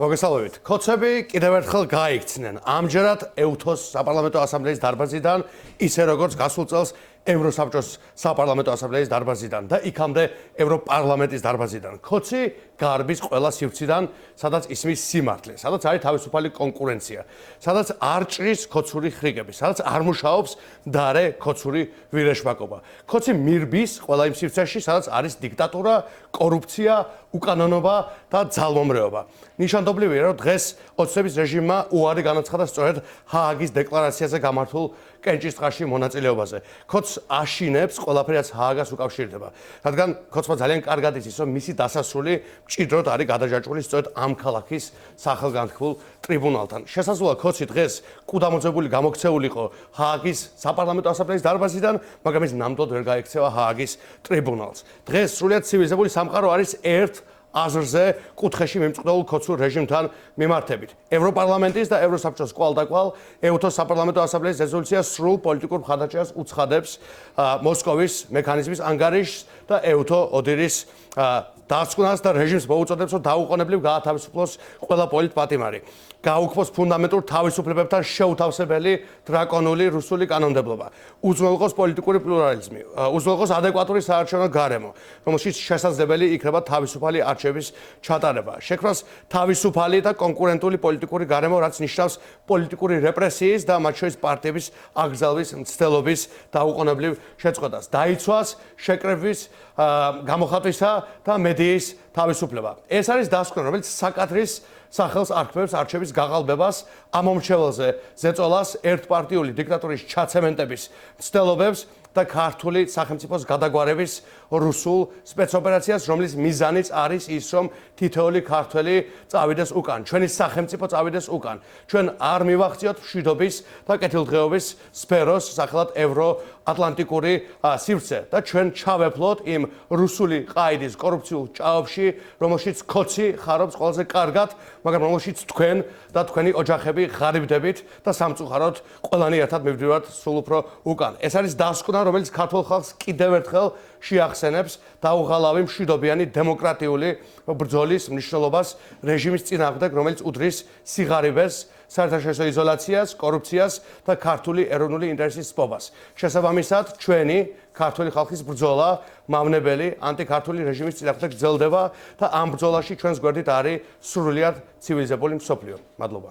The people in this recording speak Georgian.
მოგესალმებით. Კოცები კიდევ ერთხელ გაიქცნენ. ამჯერად EUTHO-ს საპარლამენტო ასამბლეის დარბაზიდან, ისე როგორც გასულ წელს ევროსაბჭოს საპარლამენტო ასამბლეის დარბაზიდან და იქამდე ევროპარლამენტის დარბაზიდან. კოცი გარბის ყველა სივრციდან, სადაც ისმის სიმართლე, სადაც არის თავისუფალი კონკურენცია, სადაც არ ჭრის კოცური ხრიგები, სადაც არ მუშაობს მდარე კოცური ვირეშმაკობა. კოცი მირბის ყველა იმ სივრცეში, სადაც არის დიქტატურა, კორუფცია, უკანონობა და ძალმომრეობა. ნიშანდობლივია, რომ დღეს ოცნების რეჟიმმა უარი განაცხადა სწორედ ჰააგის დეკლარაციაზე გამართულ კენჭისყრაში მონაწილეობაზე. კოცს აშინებს ყველაფერი, რაც ჰააგას უკავშირდება. რადგან კოცმა ძალიან კარგად იცის, რომ მისი დასასრული მჭიდროდ არის გადაჯაჭვული სწორედ ამ ქალაქის სახელგანთქმულ ტრიბუნალთან. შესაძლოა კოცი დღეს კუდამოძებული გამოქცეულიყო ჰააგის საპარლამენტო ასამბლეის დარბაზიდან, მაგრამ ის ნამდვილად ვერ გაექცევა ჰააგის ტრიბუნალს. დღეს სრულიად ცივილიზებული სამყარო არის ერთ აზრზე კუთხეში მიმწყდროულ კოცურ რეჟიმთან მიმართებით. ევროპარლამენტის და ევროსაბჭოს კვალდაკვალ EUTHO-ს საპარლამენტო ასამბლეის რეზოლუცია სრულ პოლიტიკურ მხარდაჭერას უცხადებს მოსკოვის მექანიზმის ანგარიშს და EUTHO ოდირის დასკვნას და რეჟიმს მოუწოდებს, რომ დაუყოვნებლივ გაათავისუფლოს ყველა პოლიტპატიმარი. გაუქმოს ფუნდამენტურ თავისუფლებებთან შეუთავსებელი დრაკონული რუსული კანონმდებლობა. უზრუნველყოს პოლიტიკური პლურალიზმი, უზრუნველყოს ადეკვატური საარჩევნო გარემო, რომელშიც შესაძლებელი იქნება თავისუფალი არჩევნების ჩატარება. შექმნას თავისუფალი და კონკურენტული პოლიტიკური გარემო, რაც ნიშნავს პოლიტიკური რეპრესიის და მათ შორის პარტიების აკრძალვის მცდელობის დაუყოვნებლივ შეწყვეტას. დაიცვას შეკრების, გამოხატვისა და მედიის თავისუფლება. ეს არის დასკვნა, რომელიც საკადრის სახელს არქმევს არჩევის გაყალბებას, ამ მომრჩეველზე ზეწოლას, ერთპარტიული დიქტატურის ჩაცემენტების მცდელობებს და ქართული სახელმწიფოს გადაგვარების რუსულ სპეცოპერაციას, რომლის მიზანიც არის ის, რომ თითოეული ქართველი წავიდეს უკან, ჩვენი სახელმწიფო წავიდეს უკან. ჩვენ არ მივახციოთ მშვიდობის და კეთილდღეობის სფეროს, სახელად ევროატლანტიკური სივრცე და ჩვენ ჩავეფლოთ იმ რუსული ყაიდის კორუფციულ ჭაობში, რომელშიც კოცი ხარობს ყველაზე კარგად, მაგრამ რომელშიც თქვენ და თქვენი ოჯახები ღარიბდებით და სამწუხაროდ ყველანი ერთად მივდივართ სულ უფრო უკან. ეს არის დასკვნა, რომელიც ქართულ ხალხს კიდევ ერთხელ შეახსენებს დაუღალავი მშვიდობიანი დემოკრატიული ბრძოლის მნიშვნელობას რეჟიმის წინააღმდეგ, რომელიც უდრის სიღარიბეს, საერთაშორისო იზოლაციას, კორუფციას და ქართული ეროვნული ინტერესის სპობას. შესაბამისად, ჩვენი ქართული ხალხის ბრძოლა მავნებელი ანტიქართული რეჟიმის წინააღმდეგ გრძელდება და ამ ბრძოლაში ჩვენს გვერდით არის სრულიად ცივილიზებული მსოფლიო. მადლობა.